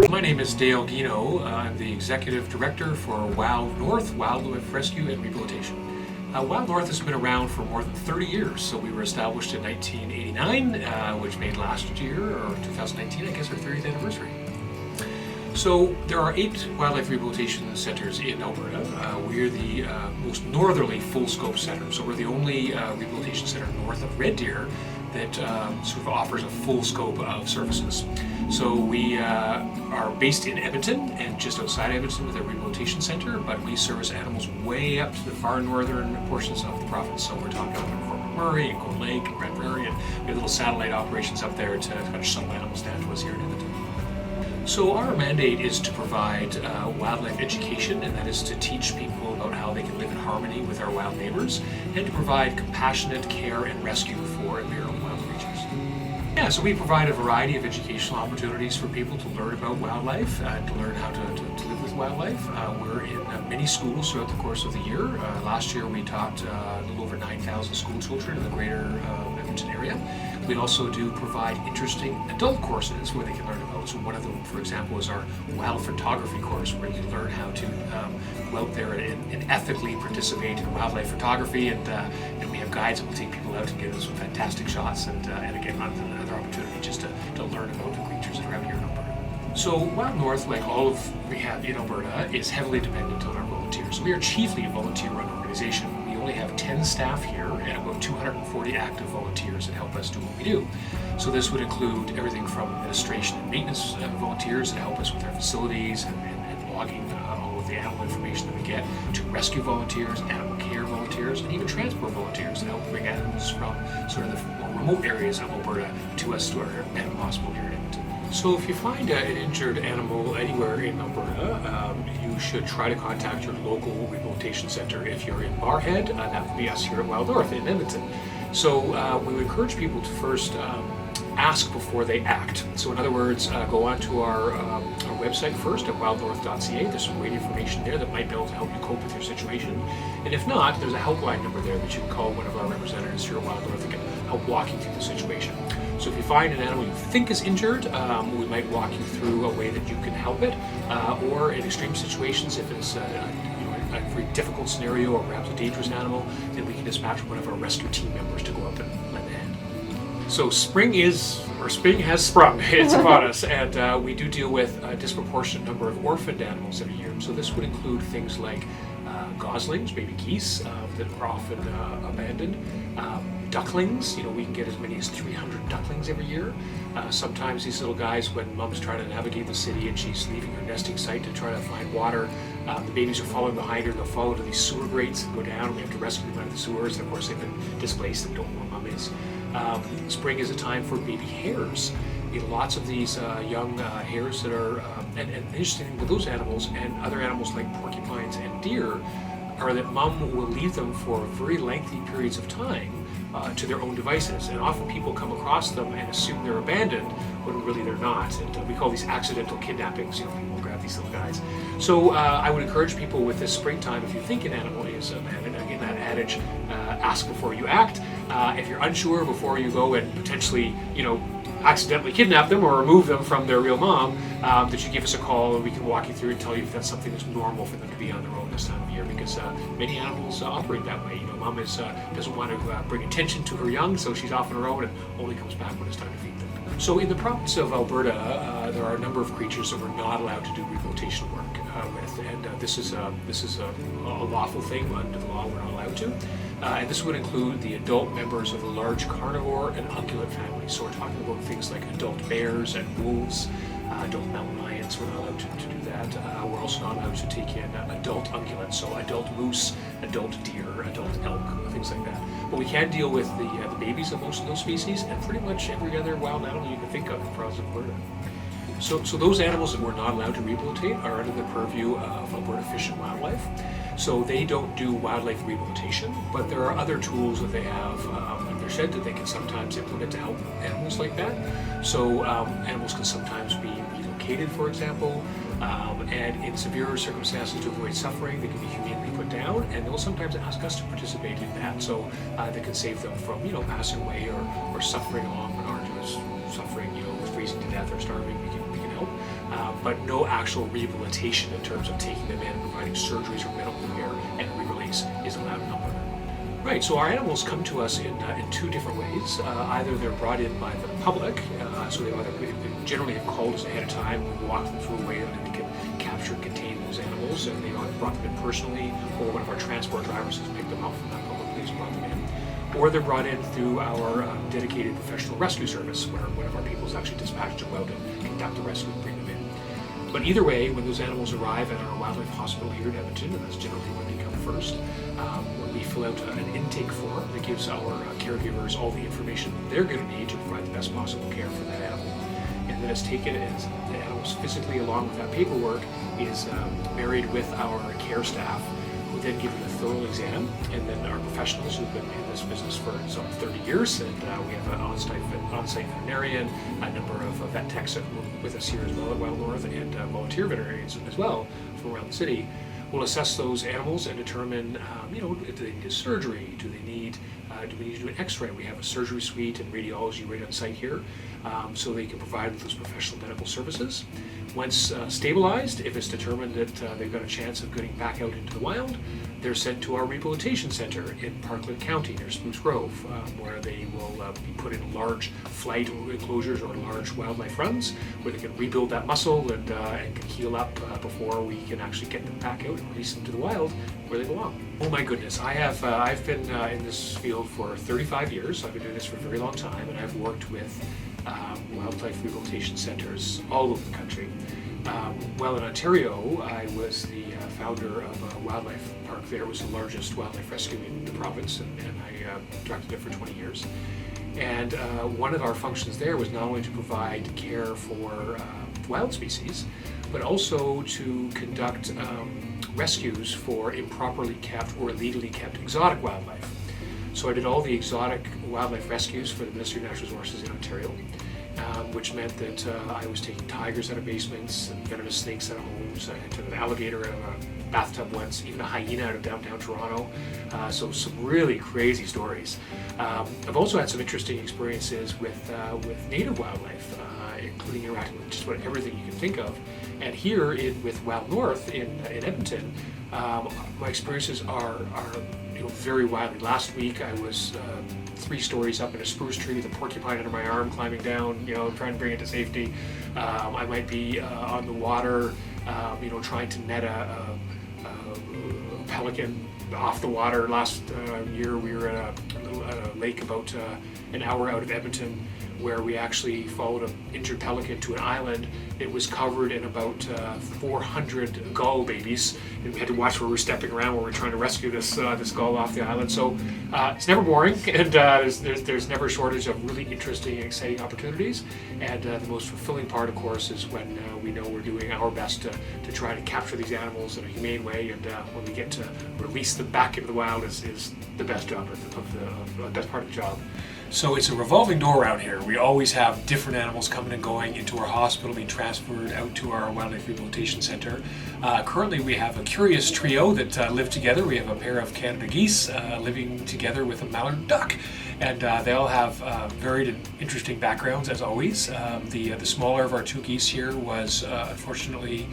My name is Dale Guino. I'm the Executive Director for WILDNorth, Wildlife Rescue and Rehabilitation. WILDNorth has been around for more than 30 years, so we were established in 1989, which made last year, or 2019, I guess, our 30th anniversary. So there are 8 wildlife rehabilitation centres in Alberta. We're the most northerly full-scope centre, so we're the only rehabilitation centre north of Red Deer that sort of offers a full scope of services. So we are based in Edmonton and just outside Edmonton with a rehabilitation centre, but we service animals way up to the far northern portions of the province. So we're talking about Fort McMurray and Cold Lake and Red Prairie, and we have little satellite operations up there to kind of shuttle animals down to us here in Edmonton. So our mandate is to provide wildlife education, and that is to teach people about how they can live in harmony with our wild neighbours, and to provide compassionate care and rescue for imperial wild creatures. Yeah, so we provide a variety of educational opportunities for people to learn about wildlife and to learn how to live with wildlife. We're in many schools throughout the course of the year. Last year we taught a little over 9,000 school children in the greater Edmonton area. We also do provide interesting adult courses where they can learn about. So one of them, for example, is our wild photography course, where you can learn how to go out there and ethically participate in wildlife photography. And we have guides that will take people out and get some fantastic shots. And again, another opportunity just to learn about the creatures that are out here in Alberta. So WILDNorth, like all of rehab in Alberta, is heavily dependent on our volunteers. We are chiefly a volunteer-run organization. We only have 10 staff here and about 240 active volunteers that help us do what we do. So this would include everything from administration and maintenance volunteers that help us with our facilities and logging all of the animal information that we get, to rescue volunteers, animal care volunteers, and even transport volunteers that help bring animals from sort of the more remote areas of Alberta to us to our animal hospital here in Edmonton. So if you find an injured animal anywhere in Alberta, you should try to contact your local rehabilitation centre. If you're in Barrhead, that would be us here at WILDNorth in Edmonton. So we would encourage people to first ask before they act. So in other words, go onto our website first at wildnorth.ca. There's some great information there that might be able to help you cope with your situation. And if not, there's a helpline number there that you can call one of our representatives here at WILDNorth that can help walk you through the situation. So if you find an animal you think is injured, we might walk you through a way that you can help it, or in extreme situations, if it's a very difficult scenario or perhaps a dangerous animal, then we can dispatch one of our rescue team members to go up and lend a hand. So spring has sprung. It's upon us, and we do deal with a disproportionate number of orphaned animals every year. So this would include things like goslings, baby geese that are often abandoned. Ducklings, we can get as many as 300 ducklings every year. Sometimes these little guys, when mom's trying to navigate the city and she's leaving her nesting site to try to find water, the babies are following behind her, and they'll follow to these sewer grates and go down, and we have to rescue them out of the sewers, and of course they've been displaced and don't know where mom is. Spring is a time for baby hares. Lots of these young hares that are, and the interesting thing with those animals and other animals like porcupines and deer, are that mom will leave them for very lengthy periods of time to their own devices, and often people come across them and assume they're abandoned when really they're not, and we call these accidental kidnappings. People grab these little guys. So I would encourage people with this springtime, if you think an animal is abandoned, again, that adage, ask before you act. If you're unsure, before you go and potentially accidentally kidnap them or remove them from their real mom, that you give us a call and we can walk you through and tell you if that's something that's normal for them to be on their own this time of year, because many animals operate that way. Mom doesn't want to bring attention to her young, so she's off on her own and only comes back when it's time to feed them. So in the province of Alberta, there are a number of creatures that we're not allowed to do rehabilitation work with, and this is a lawful thing. Under the law, we're not allowed to. And this would include the adult members of the large carnivore and ungulate families. So we're talking about things like adult bears and wolves, adult mountain lions. We're not allowed to do that. We're also not allowed to take in adult ungulates, so adult moose, adult deer, adult elk, things like that. But we can deal with the babies of most of those species, and pretty much every other wild animal you can think of in the province of Alberta. So those animals that we're not allowed to rehabilitate are under the purview of Alberta Fish and Wildlife. So they don't do wildlife rehabilitation, but there are other tools that they have in their shed that they can sometimes implement to help animals like that. So animals can sometimes be relocated, for example, and in severe circumstances to avoid suffering, they can be humanely put down, and they'll sometimes ask us to participate in that, so that can save them from passing away or suffering along an arduous suffering, freezing to death or starving, we can help. But no actual rehabilitation in terms of taking them in, providing surgeries or medical care, and re-release is allowed in Alberta. Right, so our animals come to us in two different ways. Either they're brought in by the public, so they generally have called us ahead of time. We walk them through a way that we can capture and contain those animals, and they either brought them in personally, or one of our transport drivers has picked them up from that public place and brought them in. Or they're brought in through our dedicated professional rescue service, where one of our people is actually dispatched to go out and conduct the rescue and bring them in. But either way, when those animals arrive at our wildlife hospital here in Edmonton, and that's generally when they come first, when we fill out an intake form that gives our caregivers all the information they're going to need to provide the best possible care for that animal. And then it's taken as the animals physically, along with that paperwork, is married with our care staff, who then give it a thorough exam, and then our professionals who've been in this business for some 30 years, and we have an on-site veterinarian, a number of vet techs that work with us here as well at WILDNorth, and volunteer veterinarians as well from around the city. We'll assess those animals and determine, if they need a surgery, do we need to do an x-ray? We have a surgery suite and radiology right on site here, so they can provide those professional medical services. Once stabilized, if it's determined that they've got a chance of getting back out into the wild, they're sent to our Rehabilitation Center in Parkland County near Spruce Grove, where they will be put in large flight enclosures or large wildlife runs, where they can rebuild that muscle and can heal up before we can actually get them back out and release them to the wild where they belong. Oh my goodness, I've been in this field for 35 years. I've been doing this for a very long time, and I've worked with wildlife rehabilitation centers all over the country. Well, in Ontario, I was the founder of a wildlife park there. It was the largest wildlife rescue in the province, and I directed it for 20 years. And one of our functions there was not only to provide care for wild species, but also to conduct rescues for improperly kept or illegally kept exotic wildlife. So I did all the exotic wildlife rescues for the Ministry of Natural Resources in Ontario, which meant that I was taking tigers out of basements and venomous snakes out of homes. I took an alligator out of a bathtub once, even a hyena out of downtown Toronto. So some really crazy stories. I've also had some interesting experiences with native wildlife, including interacting with just about everything you can think of. And here with WILDNorth in Edmonton, my experiences are very widely. Last week I was 3 stories up in a spruce tree with a porcupine under my arm, climbing down, trying to bring it to safety. I might be on the water, trying to net a pelican off the water. Last year we were at a lake about an hour out of Edmonton, where we actually followed an injured pelican to an island. It was covered in about 400 gull babies, and we had to watch where we were stepping around when we were trying to rescue this gull off the island. So it's never boring, and there's never a shortage of really interesting and exciting opportunities. And the most fulfilling part, of course, is when we know we're doing our best to try to capture these animals in a humane way, and when we get to release them back into the wild is the best job of the best part of the job. So it's a revolving door around here. We always have different animals coming and going into our hospital, being transferred out to our wildlife rehabilitation center. Currently we have a curious trio that live together. We have a pair of Canada geese living together with a mallard duck. And they all have varied and interesting backgrounds, as always. The smaller of our 2 geese here was, unfortunately,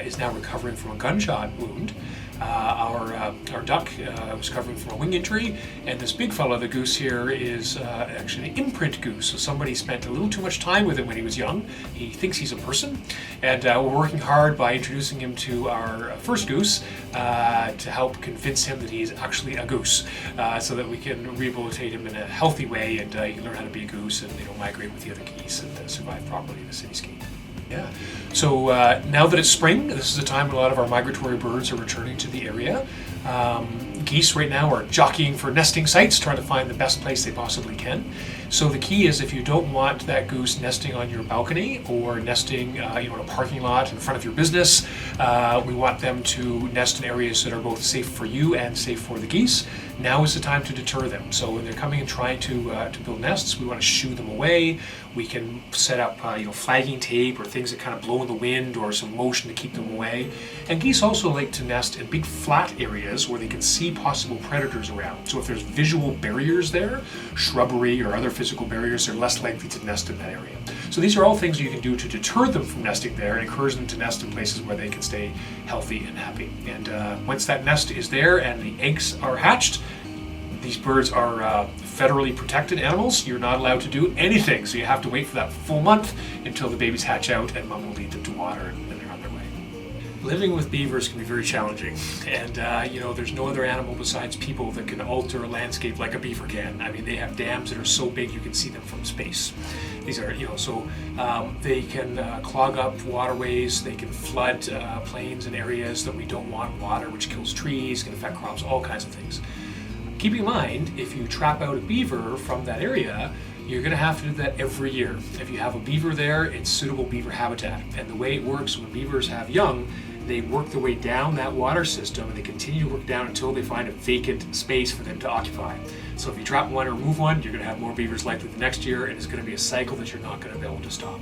is now recovering from a gunshot wound. Our duck was recovering from a wing injury, and this big fella, the goose here, is actually an imprint goose. So somebody spent a little too much time with him when he was young. He thinks he's a person, and we're working hard by introducing him to our first goose to help convince him that he's actually a goose, so that we can rehabilitate him in a healthy way, and he can learn how to be a goose and migrate with the other geese and survive properly in the cityscape. Yeah. So now that it's spring, this is the time when a lot of our migratory birds are returning to the area. Geese right now are jockeying for nesting sites, trying to find the best place they possibly can. So the key is, if you don't want that goose nesting on your balcony or nesting in a parking lot in front of your business, we want them to nest in areas that are both safe for you and safe for the geese. now is the time to deter them. So when they're coming and trying to build nests, we want to shoo them away. We can set up flagging tape or things that kind of blow in the wind or some motion to keep them away. And geese also like to nest in big flat areas where they can see possible predators around. So if there's visual barriers there, shrubbery or other physical barriers, they're less likely to nest in that area. So these are all things you can do to deter them from nesting there and encourage them to nest in places where they can stay healthy and happy. And once that nest is there and the eggs are hatched, these birds are federally protected animals. You're not allowed to do anything, so you have to wait for that full month until the babies hatch out and mom will lead them to water and they're on their way. Living with beavers can be very challenging, and there's no other animal besides people that can alter a landscape like a beaver can. I mean, they have dams that are so big you can see them from space. These are, they can clog up waterways, they can flood plains and areas that we don't want water, which kills trees, can affect crops, all kinds of things. Keep in mind, if you trap out a beaver from that area, you're going to have to do that every year. If you have a beaver there, it's suitable beaver habitat. And the way it works when beavers have young, they work their way down that water system and they continue to work down until they find a vacant space for them to occupy. So if you trap one or remove one, you're going to have more beavers likely the next year, and it's going to be a cycle that you're not going to be able to stop.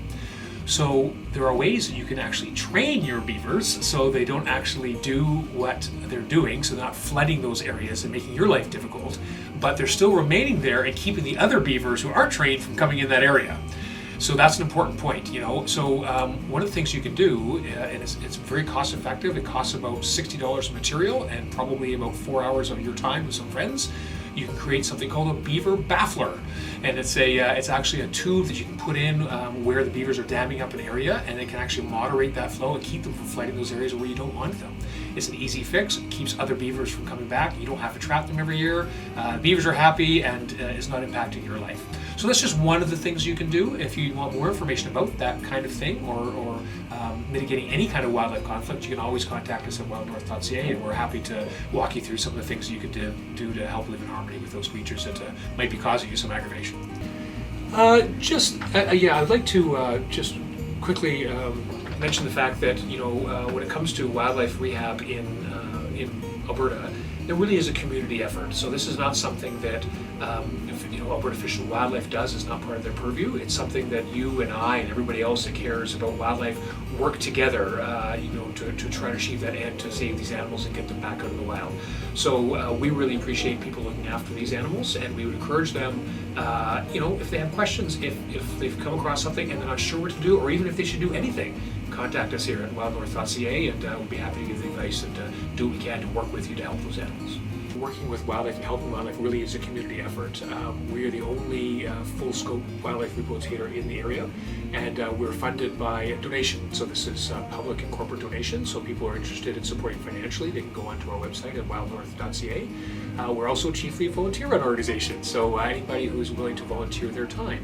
So there are ways that you can actually train your beavers so they don't actually do what they're doing, so they're not flooding those areas and making your life difficult, but they're still remaining there and keeping the other beavers who aren't trained from coming in that area. So that's an important point, So one of the things you can do, and it's very cost effective, it costs about $60 of material and probably about 4 hours of your time with some friends. You can create something called a beaver baffler, and it's actually a tube that you can put in where the beavers are damming up an area, and it can actually moderate that flow and keep them from flooding those areas where you don't want them. It's an easy fix. It keeps other beavers from coming back. You don't have to trap them every year. Beavers are happy, and it's not impacting your life. So that's just one of the things you can do. If you want more information about that kind of thing or mitigating any kind of wildlife conflict, you can always contact us at WILDNorth.ca, and we're happy to walk you through some of the things you could do to help live in harmony with those creatures that might be causing you some aggravation. I'd like to just quickly mention the fact that when it comes to wildlife rehab in Alberta, there really is a community effort. So this is not something that Alberta Fish and Wildlife does. It's not part of their purview. It's something that you and I and everybody else that cares about wildlife work together, to try to achieve that end, to save these animals and get them back out of the wild. So we really appreciate people looking after these animals, and we would encourage them, if they have questions, if they've come across something and they're not sure what to do, or even if they should do anything, contact us here at WILDNorth.ca, and we'll be happy to give the advice and do what we can to work with you to help those animals. Working with wildlife and helping wildlife really is a community effort. We are the only full-scope wildlife rehabilitator in the area, and we're funded by donation. So this is public and corporate donation, so people are interested in supporting financially, they can go onto our website at wildnorth.ca. We're also chiefly a volunteer-run organization, so anybody who is willing to volunteer their time.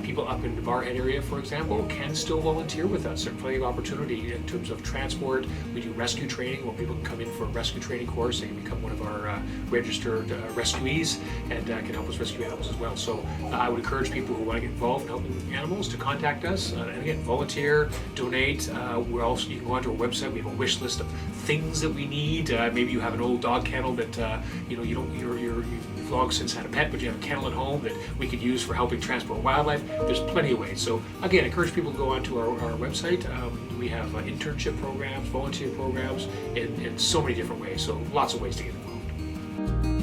People up in the Barhead area, for example, can still volunteer with us. There's plenty of opportunity in terms of transport. We do rescue training where people can come in for a rescue training course. They can become one of our registered rescuees and can help us rescue animals as well. So I would encourage people who want to get involved in helping animals to contact us. And again, volunteer, donate. You can go onto our website. We have a wish list of things that we need. Maybe you have an old dog kennel that you've long since had a pet, but you have a kennel at home that we could use for helping transport wildlife. There's plenty of ways. So again, I encourage people to go onto our website. We have internship programs, volunteer programs, in so many different ways. So lots of ways to get involved.